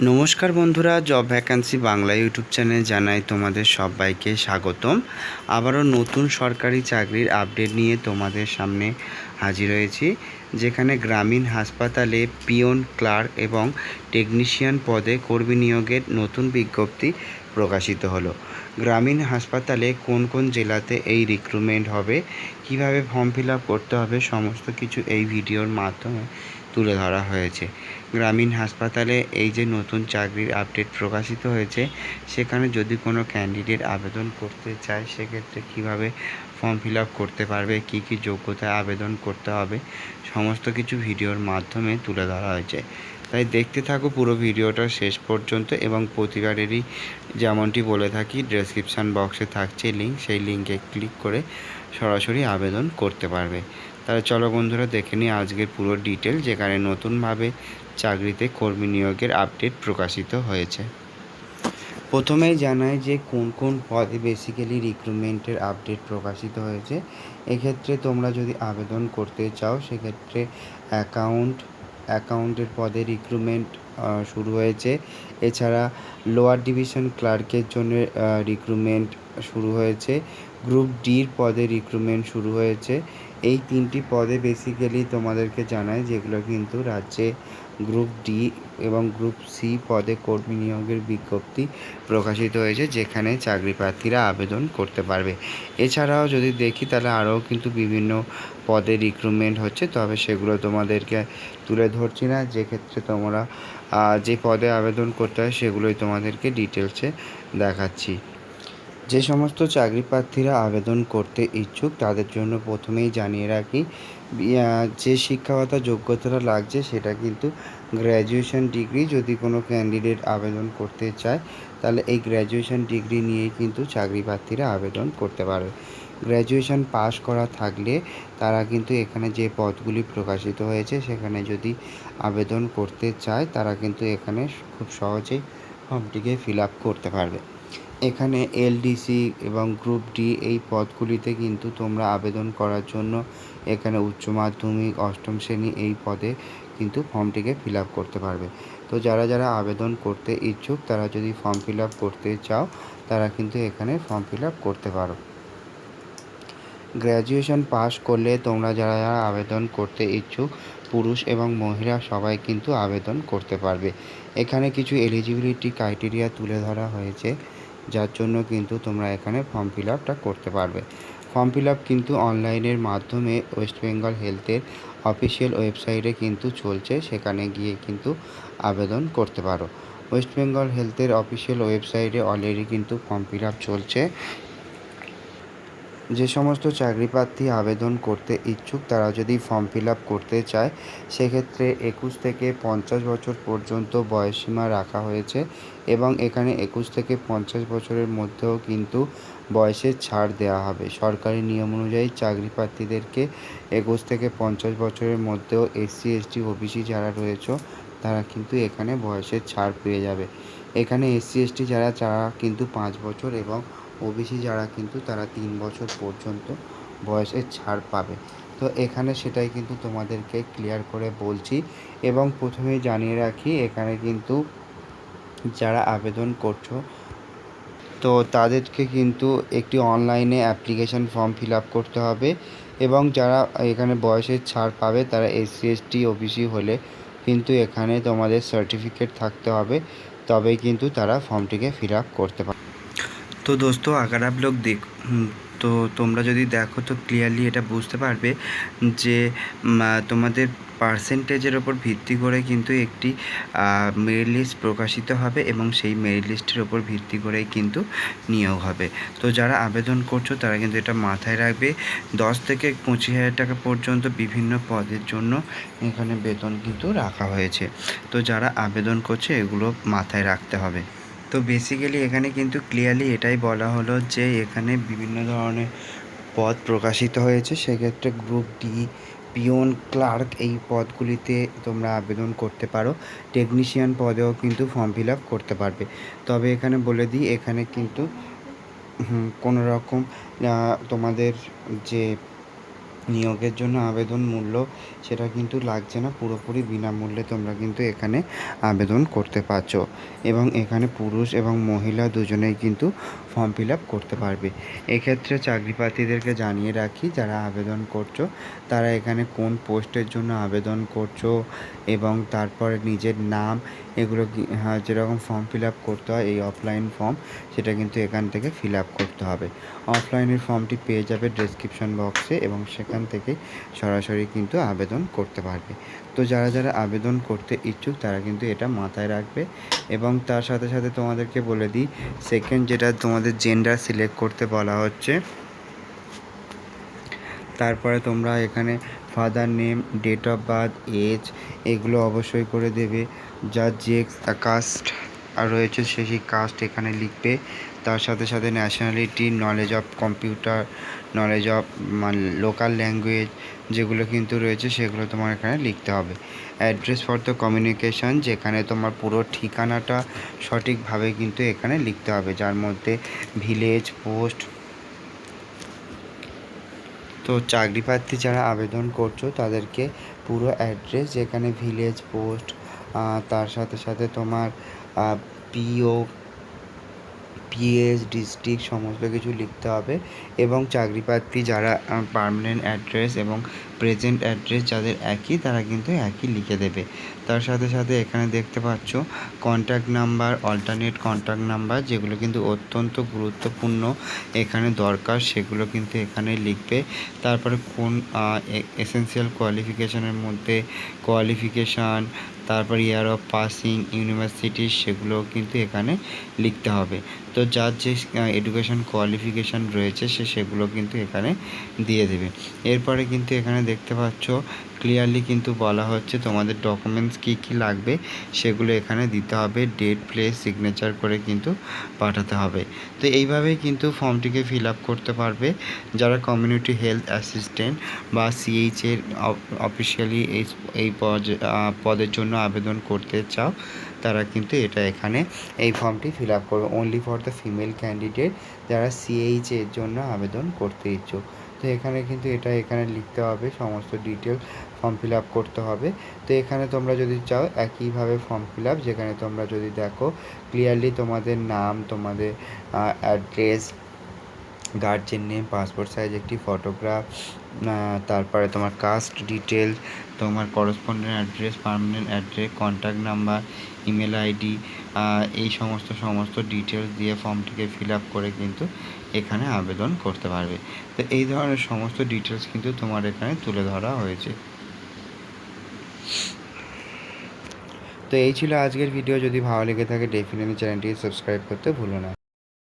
নমস্কার বন্ধুরা, job vacancy Bangla YouTube চ্যানেলে জানাই তোমাদের সবাইকে স্বাগতম। আবারও নতুন সরকারি চাকরির আপডেট নিয়ে তোমাদের সামনে হাজির হয়েছি, যেখানে গ্রামীণ হাসপাতালে পিয়ন, ক্লার্ক এবং টেকনিশিয়ান পদে কর্মী নিয়োগের নতুন বিজ্ঞপ্তি প্রকাশিত হলো। গ্রামীণ হাসপাতালে কোন কোন জেলাতে এই রিক্রুটমেন্ট হবে, কিভাবে ফর্ম ফিল আপ করতে হবে, সমস্ত কিছু এই ভিডিওর মাধ্যমে তুলে ধরা হয়েছে। গ্রামীণ হাসপাতালে এই যে নতুন চাকরির আপডেট প্রকাশিত হয়েছে, সেখানে যদি কোনো ক্যান্ডিডেট আবেদন করতে চায় সেক্ষেত্রে কীভাবে ফর্ম ফিল আপ করতে পারবে, কী কী যোগ্যতায় আবেদন করতে হবে, সমস্ত কিছু ভিডিওর মাধ্যমে তুলে ধরা হয়েছে। তাই দেখতে থাকো পুরো ভিডিওটা শেষ পর্যন্ত, এবং প্রতিবারেরই যেমনটি বলে থাকি, ডেসক্রিপশান বক্সে থাকছে লিঙ্ক, সেই লিঙ্কে ক্লিক করে সরাসরি আবেদন করতে পারবে। তাহলে চলো বন্ধুরা, দেখে নিই আজকের পুরো ডিটেল, যেখানে নতুনভাবে চাকরিতে কর্মী নিয়োগের আপডেট প্রকাশিত হয়েছে। প্রথমেই জানাই যে কোন কোন পদে বেসিক্যালি রিক্রুটমেন্টের আপডেট প্রকাশিত হয়েছে। এক্ষেত্রে তোমরা যদি আবেদন করতে চাও সেক্ষেত্রে অ্যাকাউন্টের পদে রিক্রুটমেন্ট শুরু হয়েছে। এছাড়া লোয়ার ডিভিশন ক্লার্কের জন্য রিক্রুটমেন্ট শুরু হয়েছে। গ্রুপ ডির পদে রিক্রুটমেন্ট শুরু হয়েছে। এই তিনটি পদে বেসিক্যালি তোমাদেরকে জানাই, যেগুলো কিন্তু রাজ্যে গ্রুপ ডি এবং গ্রুপ সি পদে কর্মী নিয়োগের বিজ্ঞপ্তি প্রকাশিত হয়েছে, যেখানে চাকরি প্রার্থীরা আবেদন করতে পারবে। এছাড়াও যদি দেখি তাহলে আরও কিন্তু বিভিন্ন পদে রিক্রুটমেন্ট হচ্ছে, তবে সেগুলো তোমাদেরকে তুলে ধরছি না। যেক্ষেত্রে তোমরা যে পদে আবেদন করতে হয় সেগুলোই তোমাদেরকে ডিটেলসে দেখাচ্ছি। যে সমস্ত চাকরি প্রার্থীরা আবেদন করতে ইচ্ছুক তাদের জন্য প্রথমেই জানিয়ে রাখি, যে শিক্ষাগত যোগ্যতাটা লাগছে সেটা কিন্তু গ্র্যাজুয়েশন ডিগ্রি। যদি কোনো ক্যান্ডিডেট আবেদন করতে চায় তাহলে এই গ্র্যাজুয়েশন ডিগ্রি নিয়েই কিন্তু চাকরি প্রার্থীরা আবেদন করতে পারবে। গ্র্যাজুয়েশন পাস করা থাকলে তারা কিন্তু এখানে যে পদগুলি প্রকাশিত হয়েছে সেখানে যদি আবেদন করতে চায় তারা কিন্তু এখানে খুব সহজেই ফর্মটিকে ফিল আপ করতে পারবে। এখানে এলডিসি এবং গ্রুপ ডি এই পদগুলিতে কিন্তু তোমরা আবেদন করার জন্য এখানে উচ্চ মাধ্যমিক অষ্টম শ্রেণী এই পদে কিন্তু ফর্মটিকে ফিল আপ করতে পারবে। তো যারা আবেদন করতে ইচ্ছুক তারা যদি ফর্ম ফিল আপ করতে চাও তারা কিন্তু এখানে ফর্ম ফিল আপ করতে পারো। গ্র্যাজুয়েশন পাস করলে তোমরা যারা আবেদন করতে ইচ্ছুক পুরুষ এবং মহিলা সবাই কিন্তু আবেদন করতে পারবে। এখানে কিছু এলিজিবিলিটি ক্রাইটেরিয়া তুলে ধরা হয়েছে, যার জন্য কিন্তু তোমরা এখানে ফর্ম ফিল আপটা করতে পারবে। ফর্ম ফিল আপ কিন্তু অনলাইনের মাধ্যমে ওয়েস্ট বেঙ্গল হেলথের অফিসিয়াল ওয়েবসাইটে কিন্তু চলছে, সেখানে গিয়ে কিন্তু আবেদন করতে পারো। ওয়েস্ট বেঙ্গল হেলথের অফিসিয়াল ওয়েবসাইটে অলরেডি কিন্তু ফর্ম ফিল আপ চলছে। যে সমস্ত চাকরি প্রার্থী আবেদন করতে ইচ্ছুক তারা যদি ফর্ম ফিল আপ করতে চায় সেক্ষেত্রে 21 থেকে 50 বছর পর্যন্ত বয়সসীমা রাখা হয়েছে, এবং এখানে 21 থেকে 50 বছরের মধ্যেও কিন্তু বয়সের ছাড় দেওয়া হবে। সরকারি নিয়ম অনুযায়ী চাকরি প্রার্থীদেরকে 21 থেকে 50 বছরের মধ্যেও এসসি এসটি ওবিসি যারা রয়েছে তারা কিন্তু এখানে বয়সের ছাড় পেয়ে যাবে। এখানে এসসি এসটি যারা কিন্তু 5 বছর এবং ওবিসি যারা কিন্তু তারা 3 বছর পর্যন্ত বয়সের ছাড় পাবে। তো এখানে সেটাই কিন্তু তোমাদেরকে ক্লিয়ার করে বলছি, এবং প্রথমেই জানিয়ে রাখি এখানে কিন্তু যারা আবেদন করছো তো তাদেরকে কিন্তু একটি অনলাইনে অ্যাপ্লিকেশান ফর্ম ফিল আপ করতে হবে, এবং যারা এখানে বয়সের ছাড় পাবে তারা এসসি এসটি ওবিসি হলে কিন্তু এখানে তোমাদের সার্টিফিকেট থাকতে হবে, তবেই কিন্তু তারা ফর্মটিকে ফিল আপ করতে পারবে। तो दोस्तों अगर आप लोग তো তোমরা যদি দেখো তো ক্লিয়ারলি এটা বুঝতে পারবে যে তোমাদের পার্সেন্টেজের ওপর ভিত্তি করে কিন্তু একটি মেরিট লিস্ট প্রকাশিত হবে, এবং সেই মেরিট লিস্টের ওপর ভিত্তি করেই কিন্তু নিয়োগ হবে। তো যারা আবেদন করছো তারা কিন্তু এটা মাথায় রাখবে। 10 থেকে 25,000 টাকা পর্যন্ত বিভিন্ন পদের জন্য এখানে বেতন কিন্তু রাখা হয়েছে। তো যারা আবেদন করছে এগুলো মাথায় রাখতে হবে। তো বেসিক্যালি এখানে কিন্তু ক্লিয়ারলি এটাই বলা হলো যে এখানে বিভিন্ন ধরনের পদ প্রকাশিত হয়েছে। সেক্ষেত্রে গ্রুপ ডি, পিয়ন, ক্লার্ক এই পদগুলিতে তোমরা আবেদন করতে পারো। টেকনিশিয়ান পদেও কিন্তু ফর্ম ফিল আপ করতে পারবে। তবে এখানে বলে দিই, এখানে কিন্তু কোনো রকম তোমাদের যে নিয়োগের জন্য আবেদন মূল্য সেটা কিন্তু লাগছে না, পুরোপুরি বিনামূল্যে তোমরা কিন্তু এখানে আবেদন করতে পারছো এবং এখানে পুরুষ এবং মহিলা দুজনেই কিন্তু ফর্ম ফিল আপ করতে পারবে। এক্ষেত্রে চাকরি প্রার্থীদেরকে জানিয়ে রাখি, যারা আবেদন করছো তারা এখানে কোন পোস্টের জন্য আবেদন করছো এবং তারপরে নিজের নাম এগুলো যেরকম ফর্ম ফিল আপ করতে হয় এই অফলাইন ফর্ম, সেটা কিন্তু এখান থেকে ফিল আপ করতে হবে। অফলাইনের ফর্মটি পেয়ে যাবে ডেসক্রিপশন বক্সে এবং সেখান থেকে সরাসরি কিন্তু আবেদন করতে পারবে। তো যারা যারা আবেদন করতে ইচ্ছুক তারা কিন্তু এটা মাথায় রাখবে। এবং তার সাথে সাথে তোমাদেরকে বলে দিই, সেকেন্ড যেটা তোমাদের জেন্ডার সিলেক্ট করতে বলা হচ্ছে, তারপরে তোমরা এখানে father name, date of birth, age এগুলো অবশ্যই করে দেবে। যার যে কাস্ট রয়েছে সেই কাস্ট এখানে লিখবে। তার সাথে সাথে nationality, knowledge of computer, knowledge of local language যেগুলো কিন্তু রয়েছে সেগুলো তোমার এখানে লিখতে হবে। অ্যাড্রেস ফর দ্য কমিউনিকেশান, যেখানে তোমার পুরো ঠিকানাটা সঠিকভাবে কিন্তু এখানে লিখতে হবে, যার মধ্যে ভিলেজ, পোস্ট। তো চাকরি প্রার্থী যারা আবেদন করছো তাদেরকে পুরো অ্যাড্রেস, যেখানে ভিলেজ, পোস্ট, তার সাথে সাথে তোমার পিও, পিএস, ডিস্ট্রিক্ট সমস্ত কিছু লিখতে হবে। এবং চাকরি প্রার্থী যারা পার্মানেন্ট অ্যাড্রেস এবং প্রেজেন্ট অ্যাড্রেস যাদের একই, তারা কিন্তু একই লিখে দেবে। তার সাথে সাথে এখানে দেখতে পাচ্ছ contact number, alternate contact number যেগুলো কিন্তু অত্যন্ত গুরুত্বপূর্ণ এখানে দরকার, সেগুলো কিন্তু এখানে লিখবে। তারপরে কোন এসেনশিয়াল কোয়ালিফিকেশানের মধ্যে কোয়ালিফিকেশান, তারপর ইয়ার অফ পাসিং, ইউনিভার্সিটি সেগুলো কিন্তু এখানে লিখতে হবে। তো যার যে এডুকেশন কোয়ালিফিকেশান রয়েছে সেগুলো কিন্তু এখানে দিয়ে দেবে। এরপরে কিন্তু এখানে দেখতে পাচ্ছ ক্লিয়ারলি কিন্তু বলা হচ্ছে তোমাদের ডকুমেন্টস কী কী লাগবে সেগুলো এখানে দিতে হবে, ডেট, প্লেস, সিগনেচার করে কিন্তু পাঠাতে হবে। তো এইভাবেই কিন্তু ফর্মটিকে ফিল আপ করতে পারবে। যারা কমিউনিটি হেলথ অ্যাসিস্ট্যান্ট বা সিএইচের অফিসিয়ালি এই পদের জন্য আবেদন করতে চাও তারা কিন্তু এটা এখানে এই ফর্মটি ফিল আপ করবে। Only for the female candidate যারা সিএইচের জন্য আবেদন করতে ইচ্ছুক। তো এখানে কিন্তু এটা এখানে লিখতে হবে, সমস্ত ডিটেলস ফর্ম ফিল আপ করতে হবে। তো এখানে তোমরা যদি চাও একইভাবে ফর্ম ফিল আপ, যেখানে তোমরা যদি দেখো ক্লিয়ারলি তোমাদের নাম, তোমাদের address, guardian name, passport size একটি ফটোগ্রাফ, তারপরে তোমার কাস্ট ডিটেলস, তোমার correspondent address, permanent address, contact number, email ID, এই সমস্ত ডিটেলস দিয়ে ফর্মটিকে ফিল আপ করে কিন্তু এখানে আবেদন করতে পারবে। তো এই ধরনের সমস্ত ডিটেলস কিন্তু তোমার এখানে তুলে ধরা হয়েছে। তো এই ছিল আজকের ভিডিও। যদি ভালো লেগে থাকে ডেফিনেটলি চ্যানেলটিকে সাবস্ক্রাইব করতে ভুলো না।